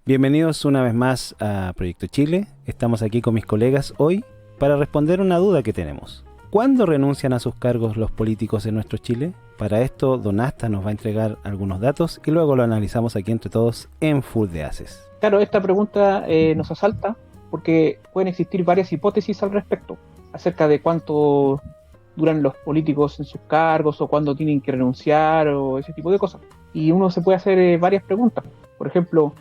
Bienvenidos una vez más a Proyecto Chile. Estamos aquí con mis colegas hoy para responder una duda que tenemos. ¿Cuándo renuncian a sus cargos los políticos en nuestro Chile? Para esto, Don Asta nos va a entregar algunos datos y luego lo analizamos aquí entre todos en Full de Haces. Claro, esta pregunta nos asalta porque pueden existir varias hipótesis al respecto, acerca de cuánto duran los políticos en sus cargos o cuándo tienen que renunciar o ese tipo de cosas. Y uno se puede hacer varias preguntas. Por ejemplo,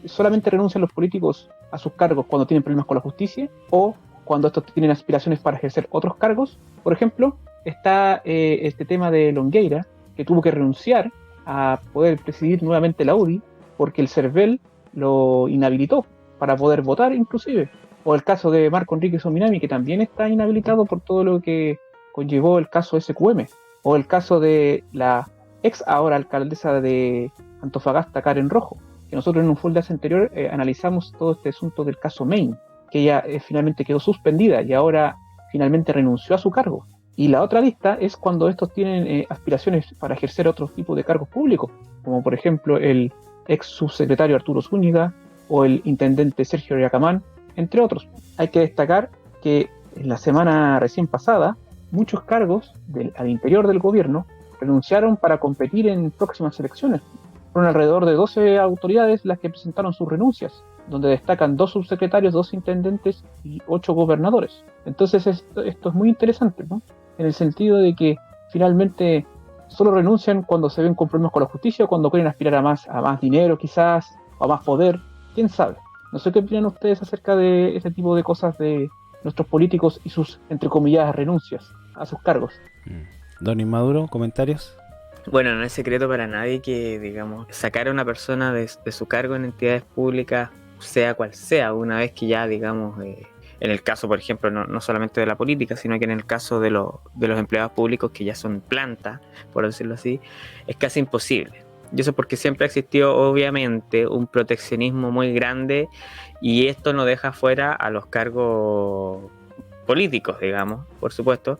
¿solamente renuncian los políticos a sus cargos cuando tienen problemas con la justicia o cuando estos tienen aspiraciones para ejercer otros cargos? Por ejemplo, está este tema de Longueira, que tuvo que renunciar a poder presidir nuevamente la UDI porque el CERVEL lo inhabilitó para poder votar inclusive. O el caso de Marco Enrique Sominami, que también está inhabilitado por todo lo que conllevó el caso SQM. O el caso de la ex ahora alcaldesa de Antofagasta, Karen Rojo, que nosotros en un Full Days anterior analizamos todo este asunto del caso Main, que ella finalmente quedó suspendida y ahora finalmente renunció a su cargo. Y la otra lista es cuando estos tienen aspiraciones para ejercer otro tipo de cargos públicos, como por ejemplo el ex subsecretario Arturo Zúñiga o el intendente Sergio Yacamán, entre otros. Hay que destacar que en la semana recién pasada, muchos cargos al interior del gobierno renunciaron para competir en próximas elecciones. Fueron alrededor de 12 autoridades las que presentaron sus renuncias, donde destacan 2 subsecretarios, 2 intendentes y 8 gobernadores. Entonces esto es muy interesante, ¿no? En el sentido de que finalmente solo renuncian cuando se ven con problemas con la justicia o cuando quieren aspirar a más dinero quizás, o a más poder, quién sabe. No sé qué opinan ustedes acerca de ese tipo de cosas de nuestros políticos y sus, entre comillas, renuncias a sus cargos. Don Inmaduro, ¿comentarios? Bueno, no es secreto para nadie que, digamos, sacar a una persona de su cargo en entidades públicas, sea cual sea, una vez que ya, digamos, en el caso, por ejemplo, no solamente de la política, sino que en el caso de los empleados públicos que ya son planta, por decirlo así, es casi imposible. Y eso porque siempre ha existido, obviamente, un proteccionismo muy grande y esto no deja fuera a los cargos políticos, digamos, por supuesto,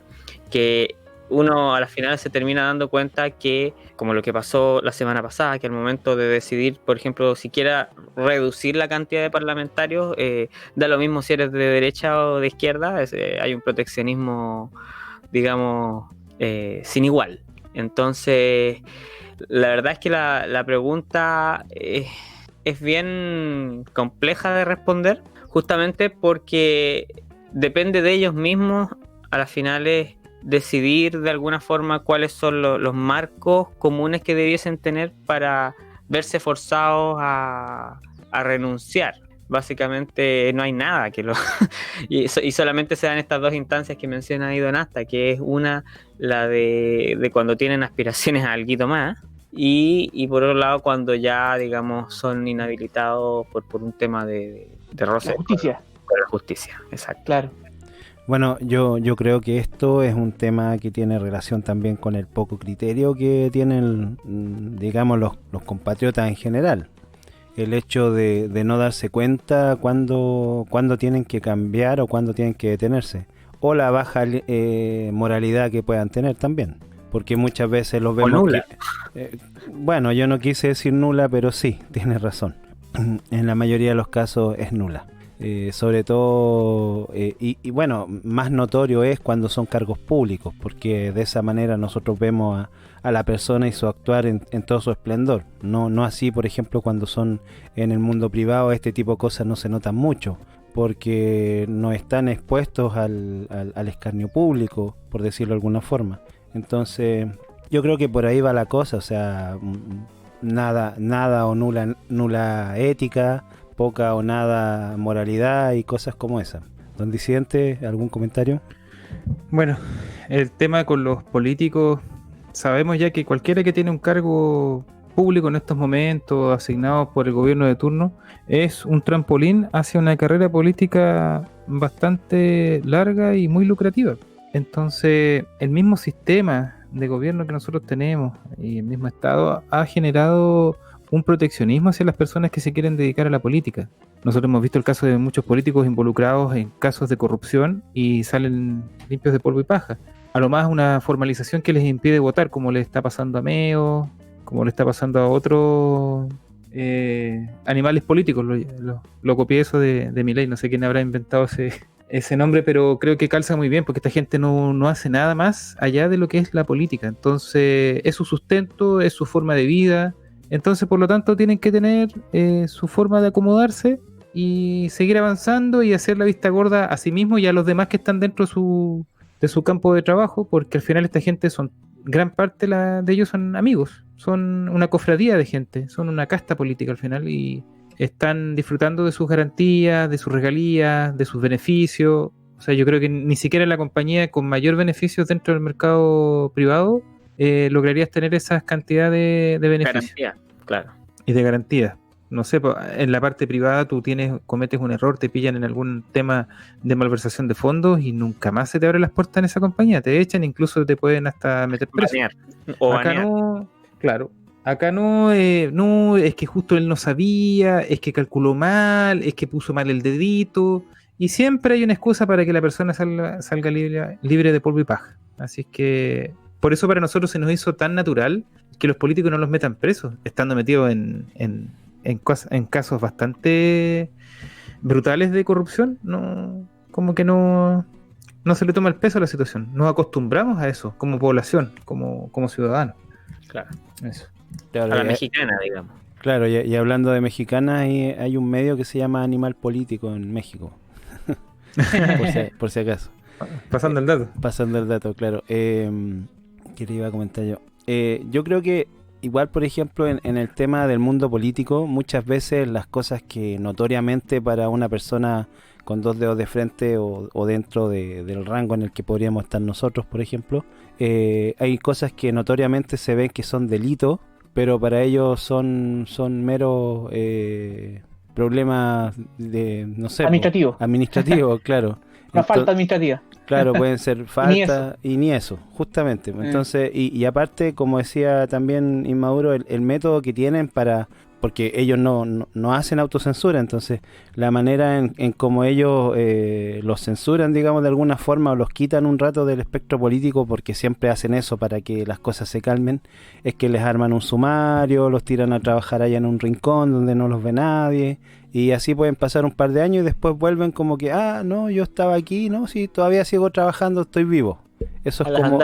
que uno a la final se termina dando cuenta que, como lo que pasó la semana pasada, que al momento de decidir, por ejemplo, si quiera reducir la cantidad de parlamentarios, da lo mismo si eres de derecha o de izquierda, hay un proteccionismo, digamos, sin igual. Entonces, la verdad es que la pregunta es bien compleja de responder, justamente porque depende de ellos mismos, a las finales, decidir de alguna forma cuáles son los marcos comunes que debiesen tener para verse forzados a renunciar. Básicamente no hay nada que lo y solamente se dan estas 2 instancias que menciona ahí Don Asta, que es una, la de cuando tienen aspiraciones a alguito más, y por otro lado cuando ya, digamos, son inhabilitados por un tema de roce La justicia. con la justicia, exacto. Claro. Bueno, yo creo que esto es un tema que tiene relación también con el poco criterio que tienen, digamos, los compatriotas en general. El hecho de no darse cuenta cuándo tienen que cambiar o cuándo tienen que detenerse. O la baja moralidad que puedan tener también. Porque muchas veces los vemos... O nula. Bueno, yo no quise decir nula, pero sí, tienes razón. En la mayoría de los casos es nula. Sobre todo, y bueno, más notorio es cuando son cargos públicos, porque de esa manera nosotros vemos a la persona y su actuar en todo su esplendor. No así, por ejemplo, cuando son en el mundo privado, este tipo de cosas no se notan mucho, porque no están expuestos al escarnio público, por decirlo de alguna forma. Entonces, yo creo que por ahí va la cosa, o sea, nada o nula ética, poca o nada moralidad y cosas como esa. Don Disidente, ¿algún comentario? Bueno, el tema con los políticos, sabemos ya que cualquiera que tiene un cargo público en estos momentos asignado por el gobierno de turno es un trampolín hacia una carrera política bastante larga y muy lucrativa. Entonces, el mismo sistema de gobierno que nosotros tenemos y el mismo Estado ha generado un proteccionismo hacia las personas que se quieren dedicar a la política. Nosotros hemos visto el caso de muchos políticos involucrados en casos de corrupción y salen limpios de polvo y paja. A lo más una formalización que les impide votar, como le está pasando a Meo, como le está pasando a otros animales políticos. Lo copié eso de Milei, no sé quién habrá inventado ese nombre, pero creo que calza muy bien porque esta gente no hace nada más allá de lo que es la política. Entonces es su sustento, es su forma de vida. Entonces, por lo tanto, tienen que tener su forma de acomodarse y seguir avanzando y hacer la vista gorda a sí mismo y a los demás que están dentro de su campo de trabajo, porque al final esta gente gran parte de ellos son amigos, son una cofradía de gente, son una casta política al final y están disfrutando de sus garantías, de sus regalías, de sus beneficios. O sea, yo creo que ni siquiera la compañía con mayor beneficios dentro del mercado privado lograrías tener esas cantidades de beneficios. Garantía, claro. Y de garantía. No sé, en la parte privada tú cometes un error, te pillan en algún tema de malversación de fondos y nunca más se te abren las puertas en esa compañía, te echan, incluso te pueden hasta meter preso. Banear. O Acá banear. no, claro. Acá no, es que justo él no sabía, es que calculó mal, es que puso mal el dedito, y siempre hay una excusa para que la persona salga libre de polvo y paja. Así es que, por eso para nosotros se nos hizo tan natural que los políticos no los metan presos, estando metidos en casos bastante brutales de corrupción, como que no se le toma el peso a la situación. Nos acostumbramos a eso, como población, como ciudadanos. Claro. Eso. Claro, A la mexicana, digamos. Claro, y hablando de mexicanas, hay un medio que se llama Animal Político en México. por si acaso. Pasando el dato. Pasando el dato, claro. ¿Qué le iba a comentar yo? Yo creo que igual, por ejemplo, en el tema del mundo político, muchas veces las cosas que notoriamente para una persona con dos dedos de frente o dentro del rango en el que podríamos estar nosotros, por ejemplo, hay cosas que notoriamente se ven que son delitos, pero para ellos son meros problemas de, no sé, administrativos, claro. Una falta administrativa. Claro, pueden ser faltas y ni eso, justamente. Entonces, y aparte, como decía también Inmaduro, el método que tienen porque ellos no hacen autocensura, entonces la manera en cómo ellos los censuran, digamos, de alguna forma, o los quitan un rato del espectro político, porque siempre hacen eso para que las cosas se calmen, es que les arman un sumario, los tiran a trabajar allá en un rincón donde no los ve nadie, y así pueden pasar un par de años y después vuelven como que, no, yo estaba aquí, no, sí, todavía sigo trabajando, estoy vivo. Eso es como,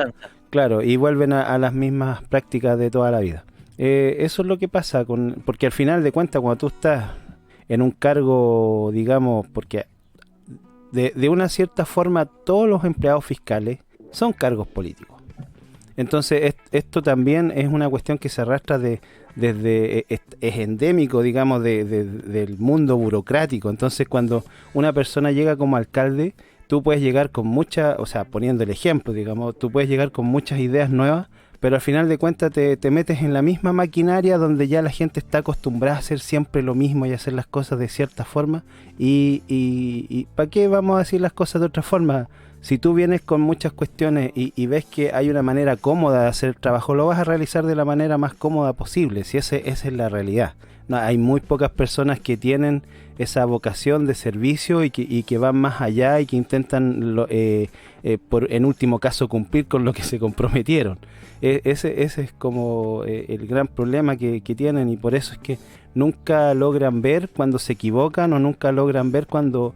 claro, y vuelven a las mismas prácticas de toda la vida. Eso es lo que pasa, porque al final de cuentas, cuando tú estás en un cargo, digamos, porque de una cierta forma todos los empleados fiscales son cargos políticos. Entonces esto también es una cuestión que se arrastra es endémico, digamos, del mundo burocrático. Entonces cuando una persona llega como alcalde, tú puedes llegar con o sea, poniendo el ejemplo, digamos, tú puedes llegar con muchas ideas nuevas, pero al final de cuentas te metes en la misma maquinaria donde ya la gente está acostumbrada a hacer siempre lo mismo y hacer las cosas de cierta forma. Y ¿para qué vamos a decir las cosas de otra forma? Si tú vienes con muchas cuestiones y ves que hay una manera cómoda de hacer el trabajo, lo vas a realizar de la manera más cómoda posible, si esa es la realidad. No, hay muy pocas personas que tienen esa vocación de servicio y que van más allá y que intentan, en último caso, cumplir con lo que se comprometieron. Ese es como el gran problema que tienen, y por eso es que nunca logran ver cuando se equivocan, o nunca logran ver cuando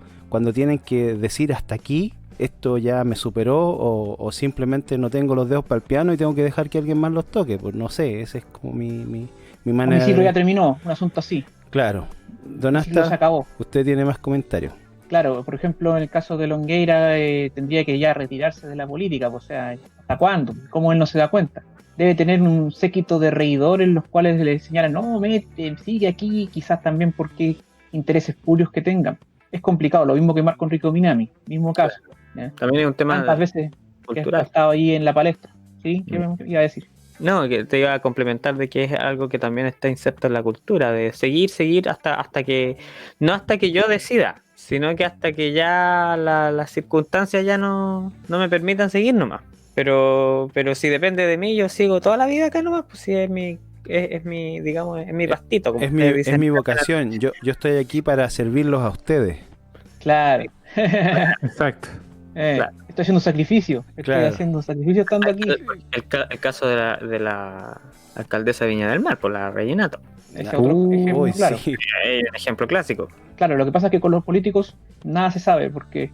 tienen que decir hasta aquí, esto ya me superó, o simplemente no tengo los dedos para el piano y tengo que dejar que alguien más los toque. Pues no sé, ese es como mi manera. Mi ciclo ya terminó, un asunto así. Claro. Don Asta, se acabó. Usted tiene más comentarios. Claro, por ejemplo, en el caso de Longueira, tendría que ya retirarse de la política, o sea, ¿hasta cuándo? ¿Cómo él no se da cuenta? Debe tener un séquito de reidores los cuales le señalan, no, sigue aquí, quizás también porque intereses purios que tengan. Es complicado, lo mismo que Marco Enrico Minami, mismo caso. ¿Ya? También hay un tema ¿Cuántas veces cultural que ha estado ahí en la palestra? ¿Sí? ¿Qué iba a decir? No, que te iba a complementar de que es algo que también está inserto en la cultura, de seguir hasta que, no hasta que yo decida, sino que hasta que ya las circunstancias ya no me permitan seguir nomás. Pero si depende de mí, yo sigo toda la vida acá nomás, pues si es mi, digamos, es mi pastito. Como es mi vocación, yo estoy aquí para servirlos a ustedes. Claro. Exacto. Estoy haciendo sacrificio, Claro. haciendo sacrificio estando aquí. El caso de la alcaldesa de Viña del Mar, por la Rellenato. Ese es otro ejemplo Uy, claro. sí. Un ejemplo clásico. Claro, lo que pasa es que con los políticos nada se sabe, porque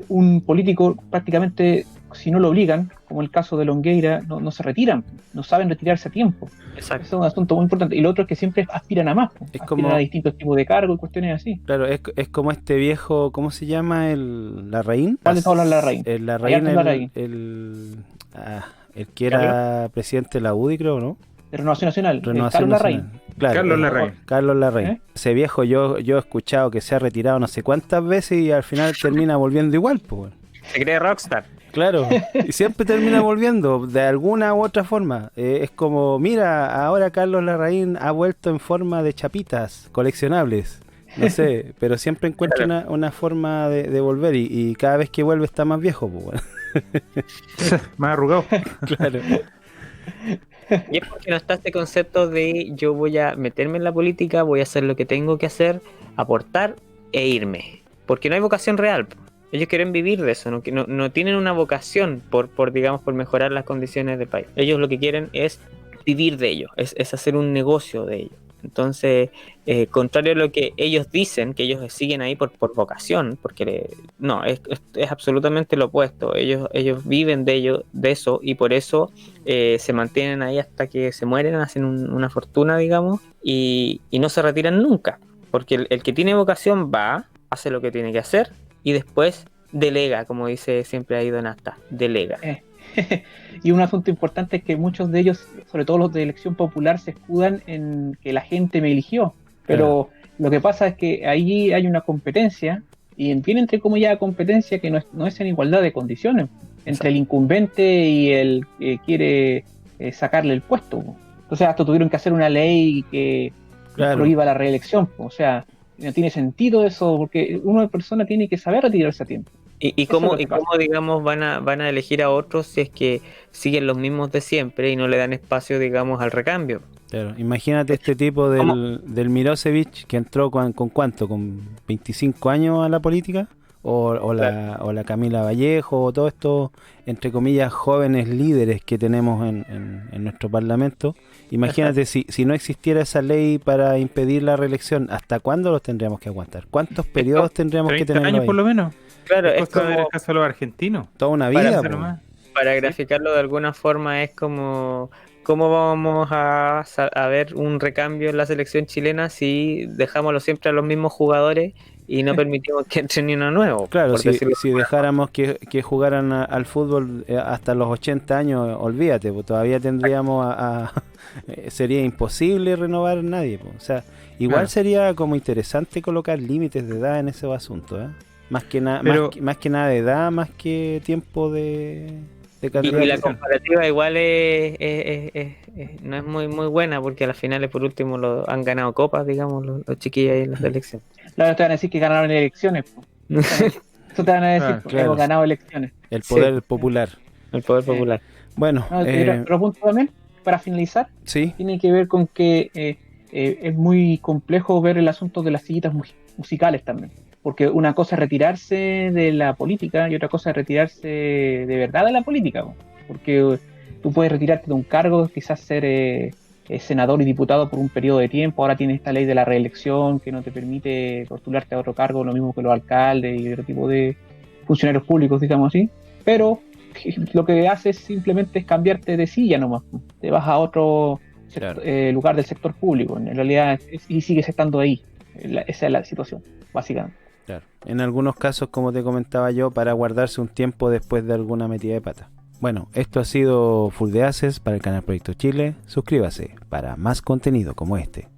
un político prácticamente, si no lo obligan, como el caso de Longueira, no se retiran, no saben retirarse a tiempo. Exacto. Eso es un asunto muy importante. Y lo otro es que siempre aspiran a más, Es aspiran como- a distintos tipos de cargos y cuestiones así. Claro, es como este viejo, ¿cómo se llama? El Larraín. ¿Cuál de todos los Larraín? El Larraín, Hay hartos Larraín. el que era presidente de la UDI, creo, ¿no? De Renovación Nacional, Renovación Carlos Larraín. Nacional. Claro, Carlos Larraín. Carlos Larraín. ¿Eh? Ese viejo yo he escuchado que se ha retirado no sé cuántas veces y al final termina volviendo igual, pues. Bueno. Se cree rockstar. Claro, y siempre termina volviendo de alguna u otra forma. Es como, mira, ahora Carlos Larraín ha vuelto en forma de chapitas coleccionables. No sé, pero siempre encuentra una forma de volver y cada vez que vuelve está más viejo, pues bueno. Más arrugado. Claro. Y es porque no está este concepto de yo voy a meterme en la política, voy a hacer lo que tengo que hacer, aportar e irme. Porque no hay vocación real. Ellos quieren vivir de eso, no tienen una vocación por mejorar las condiciones del país. Ellos lo que quieren es vivir de ello, es hacer un negocio de ello. Entonces, contrario a lo que ellos dicen, que ellos siguen ahí por vocación, porque es absolutamente lo opuesto. Ellos viven de ello, de eso, y por eso se mantienen ahí hasta que se mueren, hacen una fortuna, digamos, y no se retiran nunca. Porque el que tiene vocación va, hace lo que tiene que hacer, y después delega, como dice siempre ahí Don Asta, delega. Y un asunto importante es que muchos de ellos, sobre todo los de elección popular, se escudan en que la gente me eligió. Pero lo que pasa es que ahí hay una competencia, y bien entre comillas competencia que no es en igualdad de condiciones, entre el incumbente y el que quiere sacarle el puesto. Entonces hasta tuvieron que hacer una ley que prohíba la reelección. O sea, no tiene sentido eso, porque una persona tiene que saber retirarse a tiempo. ¿Y cómo, digamos, van a elegir a otros si es que siguen los mismos de siempre y no le dan espacio, digamos, al recambio? Claro, imagínate este tipo del Milosevic que entró con ¿cuánto? ¿Con 25 años a la política? O la Camila Vallejo, o todos estos, entre comillas, jóvenes líderes que tenemos en nuestro parlamento. Imagínate si no existiera esa ley para impedir la reelección, ¿hasta cuándo los tendríamos que aguantar? ¿Cuántos periodos tendríamos que 30 tener años ahí? por lo menos. Claro, Es es cosa de ver como, el caso de los argentinos. Toda una vida. para graficarlo de alguna forma, es como cómo vamos a ver un recambio en la selección chilena si dejamos siempre a los mismos jugadores y no permitimos que entre ni uno nuevo. Claro, por si decirlo de alguna dejáramos que jugaran al fútbol hasta los 80 años, olvídate, pues todavía tendríamos sería imposible renovar a nadie, pues. O sea, igual Claro. sería como interesante colocar límites de edad en ese asunto, ¿eh? Más que nada de edad, más que tiempo de calidad. Y la comparativa igual no es muy buena, porque a las finales por último han ganado copas, digamos, los chiquillos ahí en la selección. Claro, te van a decir que ganaron elecciones. Eso te van a decir, claro. hemos ganado elecciones. El poder popular. El poder popular. Bueno, No, otro punto también, para finalizar, sí, tiene que ver con que es muy complejo ver el asunto de las sillitas musicales también. Porque una cosa es retirarse de la política y otra cosa es retirarse de verdad de la política. Porque tú puedes retirarte de un cargo, quizás ser senador y diputado por un periodo de tiempo. Ahora tienes esta ley de la reelección que no te permite postularte a otro cargo, lo mismo que los alcaldes y otro tipo de funcionarios públicos, digamos así. Pero lo que haces simplemente es cambiarte de silla nomás. Te vas a otro lugar del sector público. En realidad, y sigues estando ahí. Esa es la situación, básicamente. claro. En algunos casos, como te comentaba yo, para guardarse un tiempo después de alguna metida de pata. Bueno, esto ha sido Full de Haces para el canal Proyecto Chile. Suscríbase para más contenido como este.